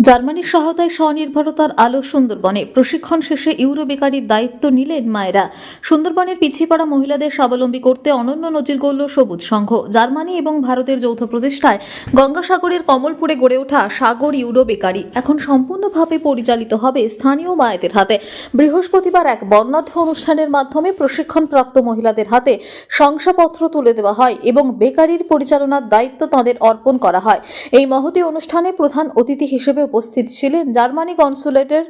জার্মানির সহায়তায় স্বনির্ভরতার আলো সুন্দরবনে প্রশিক্ষণ শেষে ইউরো বেকারির দায়িত্ব নিলেন মায়েরা। সুন্দরবনের পিছিয়ে পড়া মহিলাদের স্বাবলম্বী করতে অনন্য নজির গড়ল সবুজ সংঘ। জার্মানি এবং ভারতের যৌথ প্রচেষ্টায় গঙ্গাসাগরের কমলপুরে গড়ে ওঠা সাগর ইউরো বেকারি এখন সম্পূর্ণভাবে পরিচালিত হবে স্থানীয় মায়েদের হাতে। বৃহস্পতিবার এক বর্ণাঢ্য অনুষ্ঠানের মাধ্যমে প্রশিক্ষণপ্রাপ্ত মহিলাদের হাতে শংসাপত্র তুলে দেওয়া হয় এবং বেকারির পরিচালনার দায়িত্ব তাঁদের অর্পণ করা হয়। এই মহতী অনুষ্ঠানে প্রধান অতিথি হিসেবে উপস্থিত ছিলেন জার্মানি কনসুলেটের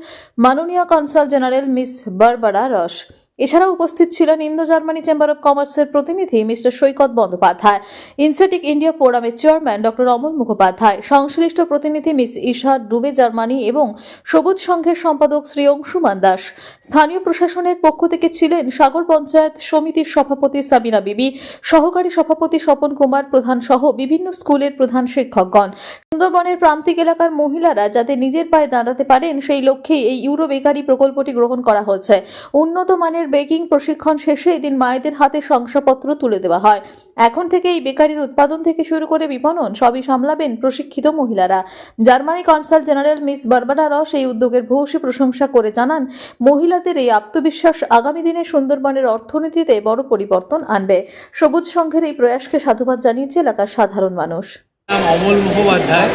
মাননীয় কনসাল জেনারেল মিস বারবারা রস। এছাড়াও উপস্থিত ছিলেন ইন্দো জার্মানি চেম্বার অব কমার্সের প্রতিনিধি মিস্টার সৈকত বন্দ্যোপাধ্যায়, ইনসেটিক ইন্ডিয়া ফোরামের চেয়ারম্যান ডক্টর অমল মুখোপাধ্যায়, সংশ্লিষ্ট প্রতিনিধি মিস ঈশা ডুবে জার্মানি এবং সবুজ সংঘের সম্পাদক শ্রী অংশুমান দাস। স্থানীয় প্রশাসনের পক্ষ থেকে ছিলেন সাগর পঞ্চায়েত সমিতির সভাপতি সাবিনা বিবি, সহকারী সভাপতি স্বপন কুমার প্রধান সহ বিভিন্ন স্কুলের প্রধান শিক্ষকগণ। সুন্দরবনের প্রান্তিক এলাকার মহিলারা যাতে নিজের পায়ে দাঁড়াতে পারেন সেই লক্ষ্যে এই ইউরো বেকারি প্রকল্পটি গ্রহণ করা হচ্ছে। উন্নত মানের বেকিং প্রশিক্ষণ শেষে এদিন মায়েদের হাতে শংসাপত্র তুলে দেওয়া হয়। এখন থেকে এই বেকারির উৎপাদন থেকে শুরু করে বিপণন সবই সামলাবেন প্রশিক্ষিত মহিলারা। Germany consul general miss Barbara রস এই উদ্যোগের ভূয়সী প্রশংসা করে জানান, মহিলাদের এই আত্মবিশ্বাস আগামী দিনে সুন্দরবনের অর্থনীতিতে বড় পরিবর্তন আনবে। সবুজ সংঘের এই প্রয়াসকে সাধুবাদ জানিয়েছে এলাকার সাধারণ মানুষ। নাম অমল মুখোপাধ্যায়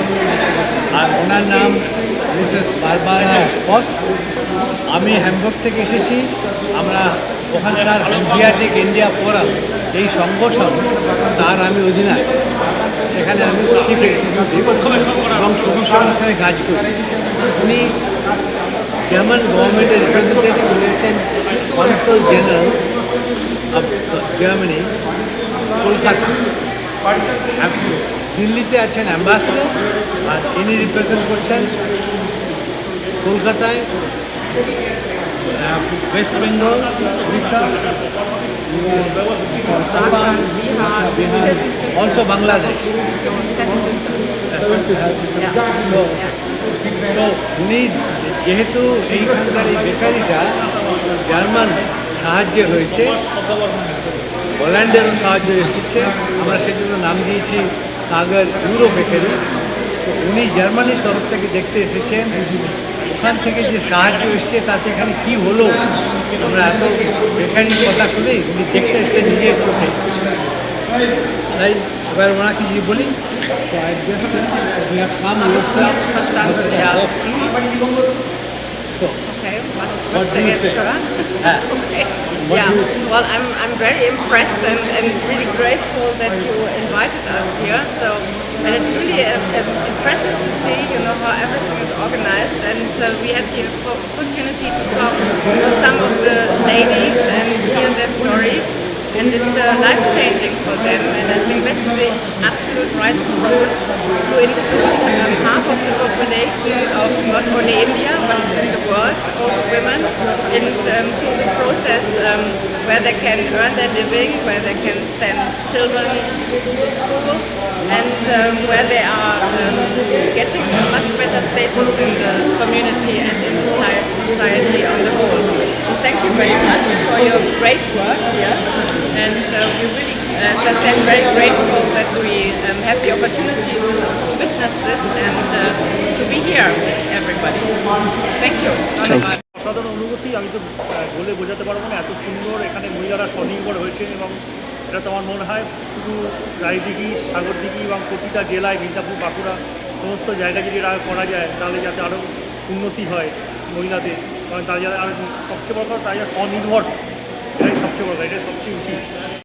আর ওনার নাম মিসেস বারবারা রস। আমি হ্যামবুর্গ থেকে এসেছি। আমরা ওখানকার এনজিআরটিক ইন্ডিয়া ফোরাম এই সংগঠন তার আমি অধিনায়ক। সেখানে আমি শিপ এক্সিকিউটিভ এবং সবুজ সংস্থায় কাজ করি। উনি জার্মান গভর্নমেন্টের রিপ্রেজেন্টেটিভ হয়েছেন consul general of Germany Kolkata. দিল্লিতে আছেন অ্যাম্বাসেডর আর ইনি রিপ্রেজেন্ট করছেন কলকাতায়, ওয়েস্ট বেঙ্গল, উড়িষ্যা, বিহার, অলসো বাংলাদেশ। তো উনি যেহেতু এইখানকার এই বেকারিটা জার্মান সাহায্যে হয়েছে, হল্যান্ডেরও সাহায্য এসেছে, আমরা সেজন্য নাম দিয়েছি সাগর ইউরো বেকারি। উনি জার্মানির তরফ থেকে দেখতে এসেছেন, ওখান থেকে যে সাহায্য এসছে তাতে এখানে কী হলো আমরা এত বেকারির কথা শুনে উনি দেখতে এসছেন নিজের চোখে। তাই এবার ওনাকে যে বলি Yeah, well, I'm very impressed and really grateful that you invited us here. So, and it's really impressive to see, how everything is organized. And we had the opportunity to talk to some of the ladies and hear their stories. And it's life-changing for them. And I think that's the absolute right approach to include half of the population of not only India but in the world, all women, into the process where they can earn their living, where they can send children to school, and where they are getting a much better status in the community and in the society on the whole. So thank you very much for your great work here. And we're really, as I said, very grateful that we have the opportunity to witness this and to be here with everybody. Thank you. অসাধারণ অনুভূতি, আমি তো বলে বোঝাতে পারবো না। এত সুন্দর এখানে মহিলারা স্বনির্ভর হয়েছেন এবং এটা তো আমার মনে হয় শুধু রায়দিঘি, সাগরদিঘি এবং প্রতিটা জেলায় মিদনাপুর, বাঁকুড়া সমস্ত জায়গায় যদি এটা করা যায় তাহলে যাতে আরও উন্নতি হয় মহিলাদের, কারণ তারা যাতে আরও সবচেয়ে বড় কথা তারা স্বনির্ভর, এটাই সবচেয়ে বড়, এটাই সবচেয়ে উচিত।